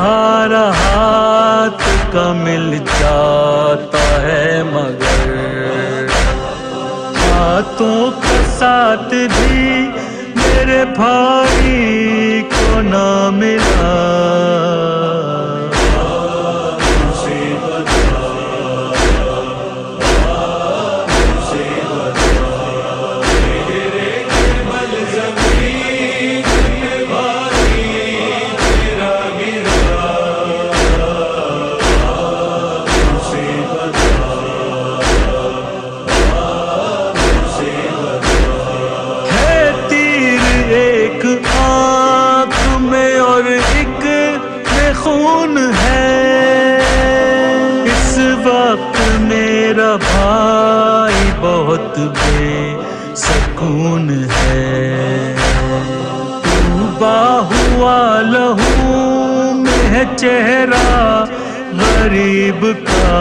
سہارا ہاتھ کا مل جاتا ہے مگر ہاتھوں کا ساتھ بھی میرے بھائی کو نہ ملا. خون ہے اس وقت میرا بھائی بہت بے سکون ہے. ڈوبا ہوا لہو میں ہے چہرہ غریب کا.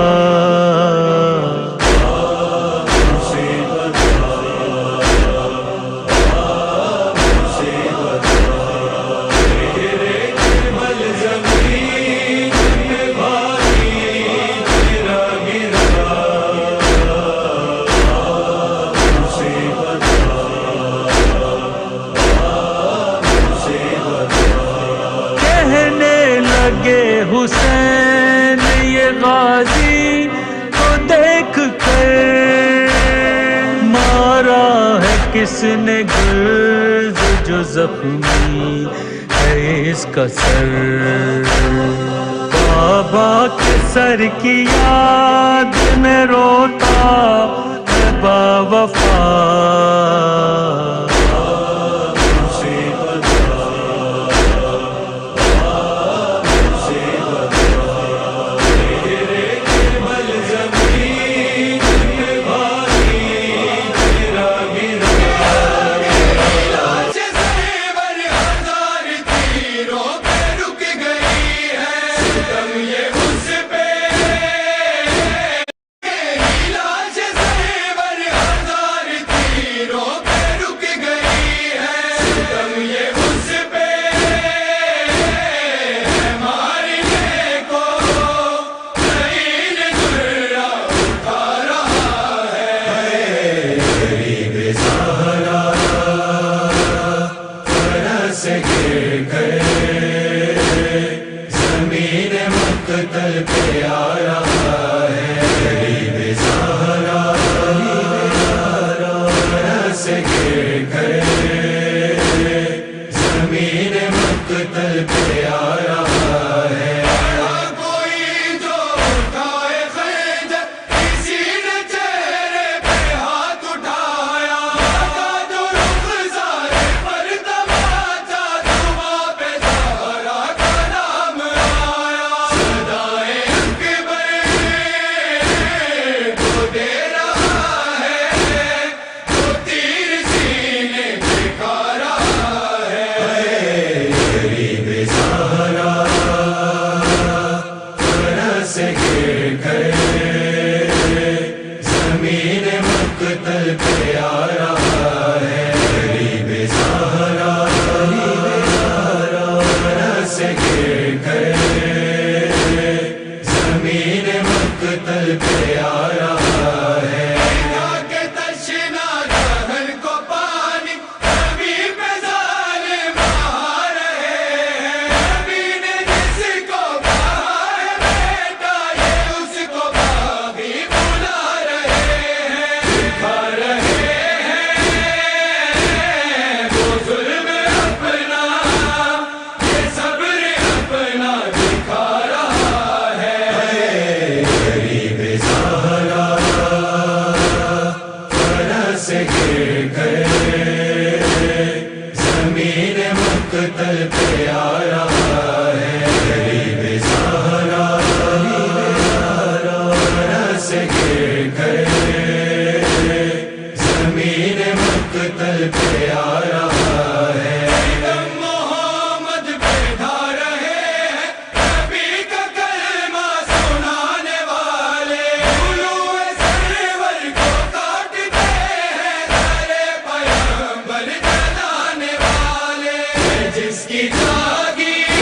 حسین یہ غازی کو دیکھ کر مارا ہے کس نے گرز جو زخمی ہے اس کا سر. بابا کے سر کی یاد میں روتا ہے باوفا. مقتل پہ آ رہا ہے غریب زہرا سے گر کر زمین مقتل پہ آ رہا ہے. کوئی جو اٹھائے خنجر کسی نے چہرے پہ ہاتھ اٹھایا جو رخسار پر تماچا دعا پہ زہرا کا نام آیا. صدائے اکبر کو دے رہا ہے تو تیر سینے دکھا رہا ہے. غریب زہرا سے گر کر زمین مقتل پہ آ رہا ہے. غریب زہرا سے گر کر زمین مقتل پہ آ رہا ہے. کہ تشنا جہل کو پانی نبی پہ ظالم آ رہے ہیں. نبی نے جس کو کہا ہے بیٹا یہ اس کو باغی بلا رہے ہیں. دکھا رہے ہیں وہ ظلم اپنا یہ صبر اپنا دکھا رہا ہے. غریب زہرا سے گر کر زمین مقتل پہ آ رہا ہے. غریب زہرا سے گر کر زمین مقتل پہ آ رہا ہے. محمد بیٹھا رہے ہیں نبی کا کلمہ سنانے والے. علوء سرور کو کاٹتے ہیں سارے پیغمبر جلانے والے. جس کی جاگیر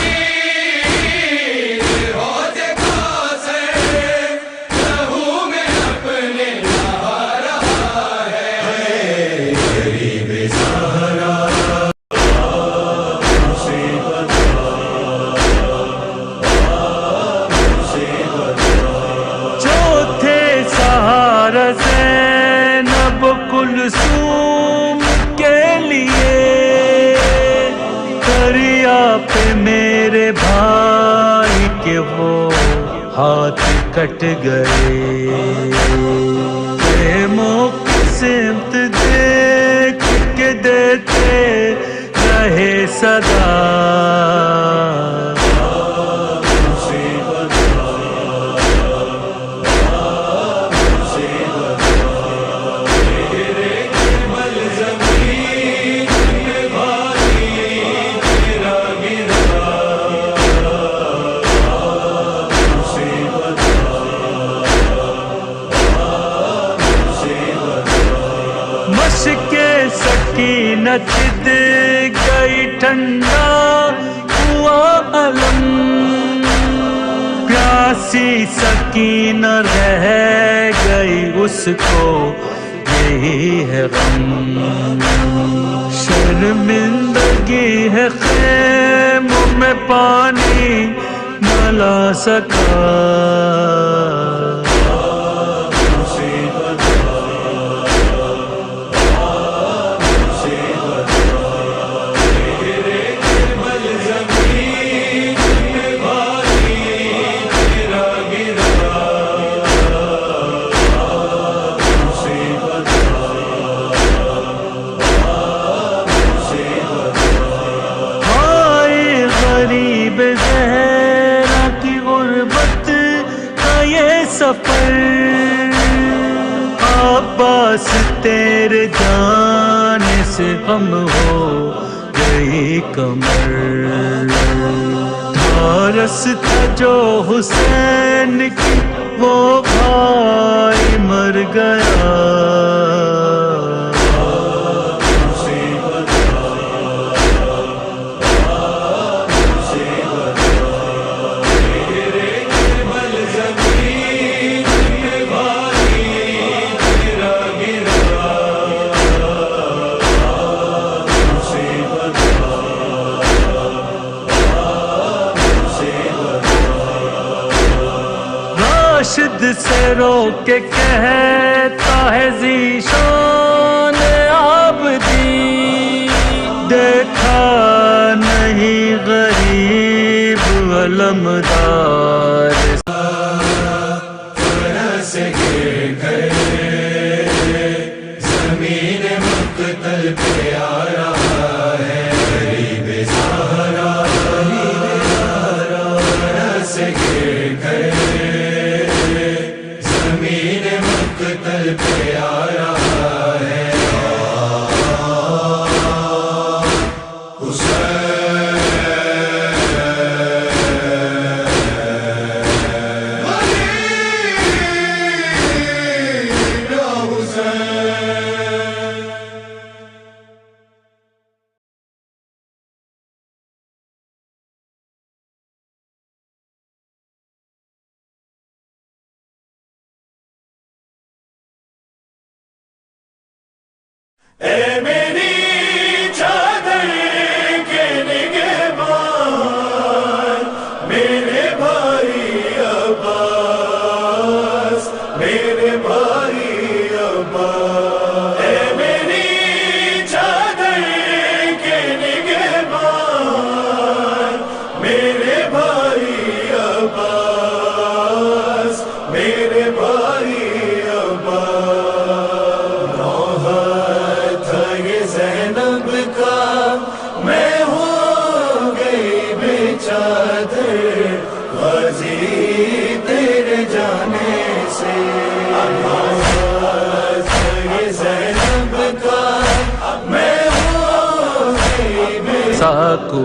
کہ وہ ہاتھ کٹ گئے، پریموں کی سمت دیکھ کے دیتے رہے صدا، مشق سکینہ چد گئی، ٹھنڈا ہوا علم، پیاسی سکینہ رہ گئی، اس کو یہی ہے غم، شرمندگی ہے خیموں میں پانی نہ لا سکا، سفر عباس تیرے جانے سے غم ہو گئی کمر، دھارس تھا جو حسین کی وہ بھائی مر گیا، راشد سے رو کے کہتا ہے ذیشان عابدین، دیکھا نہیں غریب علمدار، سے گر گئے زمین مقتل پہ آ رہا ہے، غریب سہارا سے گر گئے زمین مقتل پہ آ رہا ہے، اے میری چادر کے نگہبان، میرے بھائی عباس، میرے بھائی عباس، اے میری چادر کے نگہبان، میرے بھائی عباس، میرے بھائی عباس، زینب کا میں ہو گئی بے چادر، غازی تیرے جانے سے، زینب کا میں ہو گئی بے ساکو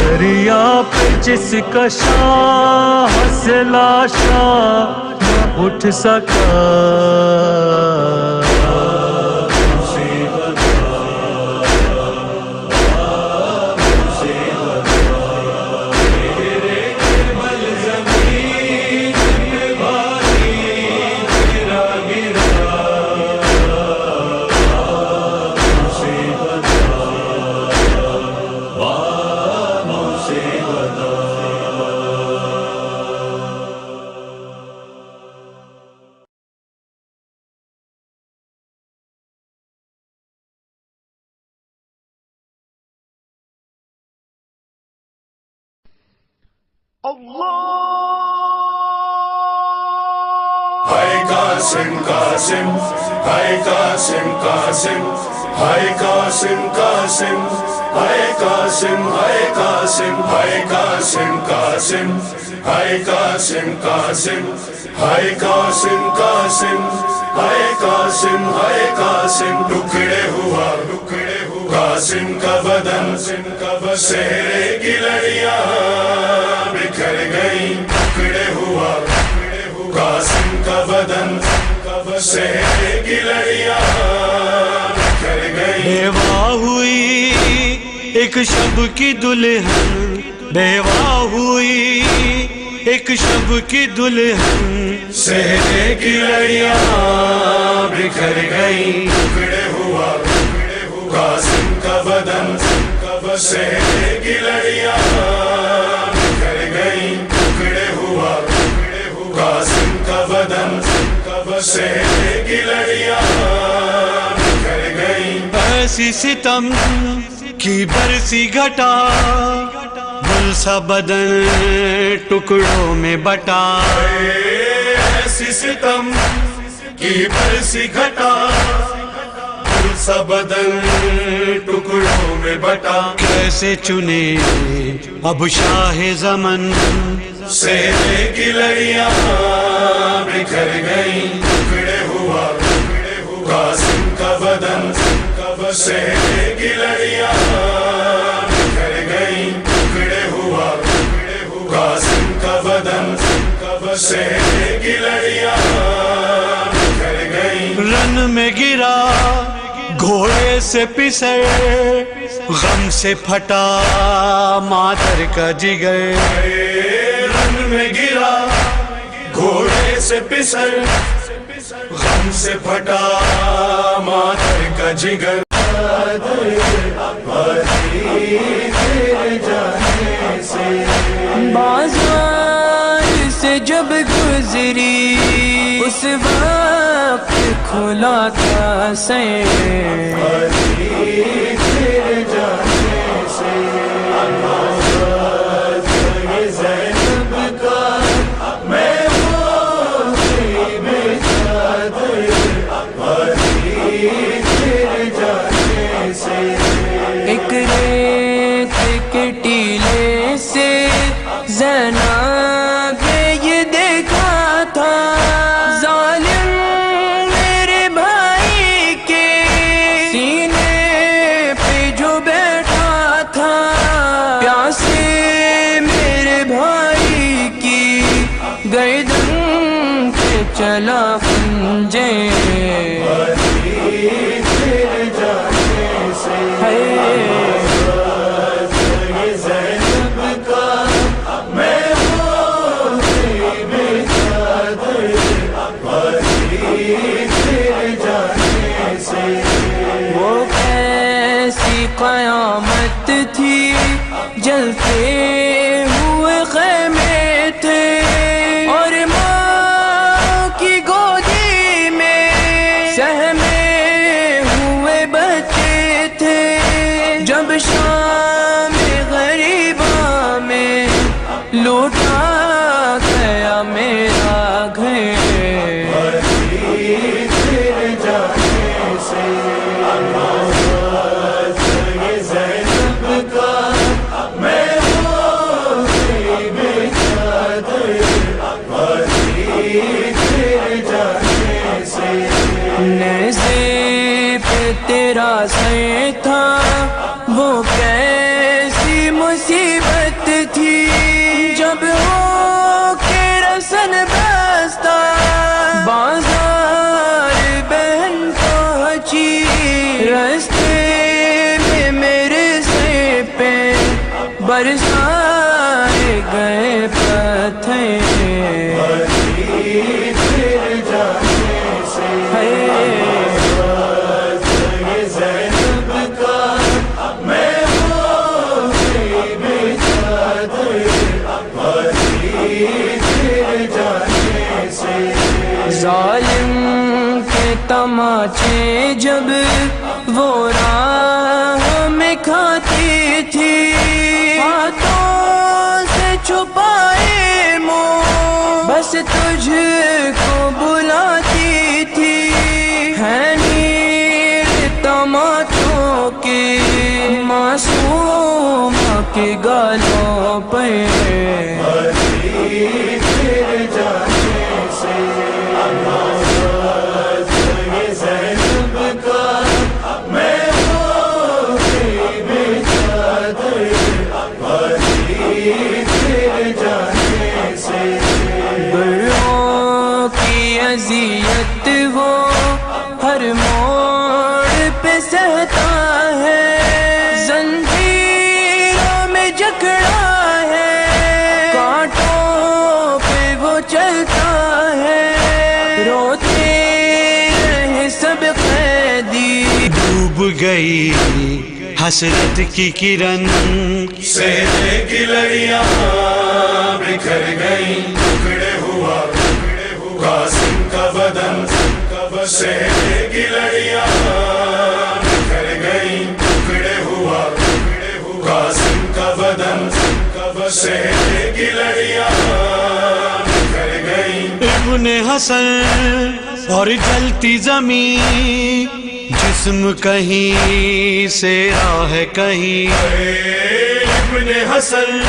دریا پہ جس کا شاہ سے لاشا نہ اٹھ سکا، ہائے قاسم قاسم، ہائے قاسم قاسم، ہائے قاسم قاسم، ہائے قاسم، ہائے قاسم، ہائے قاسم قاسم، ہائے قاسم قاسم، ہائے قاسم قاسم، ہائے قاسم، ہائے قاسم، ٹکڑے ہوا قاسم کا بدن، سہرے کی لڑیاں بکھر گئیں، ٹکڑے ہوا قاسم کا بدن، سہرے کی لڑیاں بکھر گئیں۔ بیوہ ہوئی ایک شب کی دلہن، بیوہ ہوئی ایک شب کی دلہن، سہرے کی لڑیاں بکھر گئیں، ٹکڑے ہوا قاسم کا بدن، سہرے کی لڑیاں بکھر گئیں، ٹکڑے ہوا قاسم کا بدن، سہرے کی لڑیاں بکھر گئیں۔ ایسی ستم کی برسی گھٹا، گل سا بدن ٹکڑوں میں بٹا، ایسی ستم کی برسی گھٹا، گل سا بدن ٹکڑوں میں بٹا، کیسے چنے اب شاہ زمن، سہرے کی لڑیاں بکھر گئیں، ٹکڑے ہوا قاسم کا بدن، سہرے کی لڑیاں بکھر گئیں، ٹکڑے ہوا قاسم کا بدن، سہرے کی لڑیاں بکھر گئیں۔ رن میں گرا گھوڑے سے پسر، غم سے پھٹا مادر کا جگر، رن میں گرا گھوڑے سے پسر، غم سے پھٹا مادر کا جگر، بازار سے جب گزری اس وقت کھلا تھا ایک ریت کے ٹیلے سے زینب یہ دیکھا تھا، ظالم میرے بھائی کے سینے پہ جو بیٹھا تھا، پیاسے میرے بھائی کی گردن پہ چلا خنجر، وہ کیسی قیامت تھی، جلتے ہوئے خیمے تھے، اور ماں کی گودی میں سہمے ہوئے بچے تھے، جب شام غریباں میں لوٹا گیا میرا گھر، نیزے پہ تیرا سر تھا، وہ کیسی مصیبت تھی، جب ہو کے رسن بستا بازار بہن پہنچی، رستے میں میرے سر پہ برسائے گئے پتھر، ظالم کے تماچے جب وہ راہ میں کھاتی تھی، ہاتھوں سے چھپائے تجھ کو بلاتی تھی، ہے نیر تماچوں کے معصوم کے گالوں پہ، بروں کی اذیت وہ ہر موڑ پہ سہتا ہے، زنجیروں میں جکڑا ہے، کانٹوں پہ وہ چلتا ہے، روتے رہے سب قیدی، ڈوب گئی حسرت کی کرن سہرے کی لڑیاں بکھر گئیں، ٹکڑے ہوا قاسم کا بدن، سہرے کی لڑیاں بکھر گئیں، ٹکڑے ہوا قاسم کا بدن، سہرے کی لڑیاں بکھر گئیں، ابن حسن اور جلتی زمین، جسم کہیں سے راہ کہیں، ابن حسن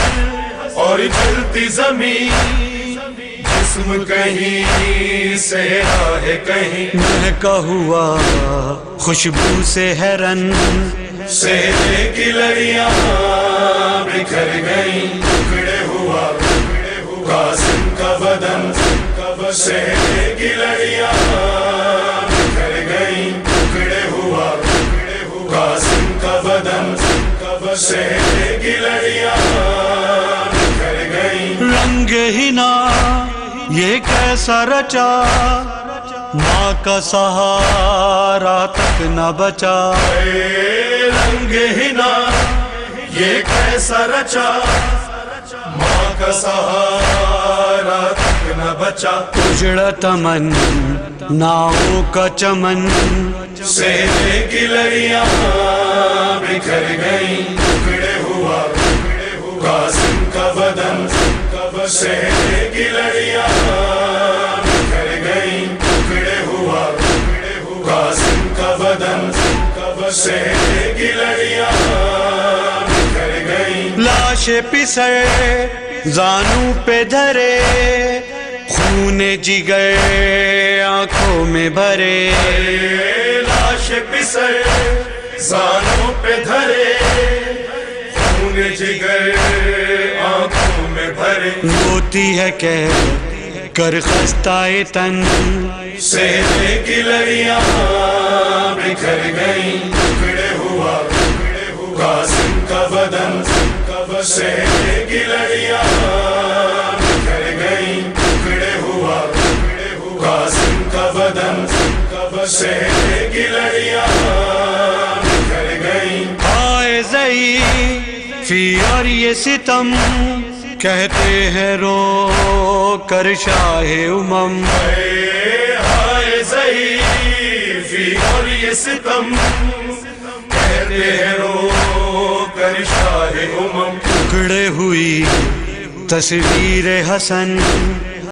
اور جلتی زمین، جسم کہیں سے راہ کہیں، مہکا ہوا خوشبو سے ہرن، سہرے کی لڑیاں بکھر گئیں، ٹکڑے ہوا قاسم کا بدن، سہرے کی لڑیاں بکھر گئیں، ٹکڑے ہوا قاسم کا بدن، سہرے کی لڑیاں بکھر گئیں، رنگ ہی نہ یہ کیسا رچا، ماں کا سہارا تک نہ بچا، رنگ ہی نہ یہ کیسا رچا، ماں کا سہارا تک نہ بچا، اجڑا تمن ناؤں کا چمن، سہرے کی لڑیاں بکھر گئیں، ٹکڑے ہوا قاسم کا بدن، سہرے کی لڑیاں بکھر گئیں، ٹکڑے ہوا قاسم کا بدن، سہرے کی لڑیاں بکھر گئیں، لاش پسے زانوں پہ دھرے، خون جگر آنکھوں میں بھرے، لاش پسے زانوں پہ دھرے، خون جگر آنکھوں میں بھرے، روتی ہے کہہ کر خستہ تن، سہرے کی لڑیاں بکھر گئیں، ٹکڑے ہوا قاسم کا بدن، سہرے کی لڑیاں بکھر گئیں، ٹکڑے ہوا قاسم کا بدن، سہرے کی لڑیاں بکھر گئیں، آئے ضعیفی اور یہ ستم، کہتے ہیں رو کر شاہ امم، ہائے ضعیفی اور یہ ستم، کہتے ہیں رو کر شاہ امم، ٹکڑے ہوئی تصویر حسن،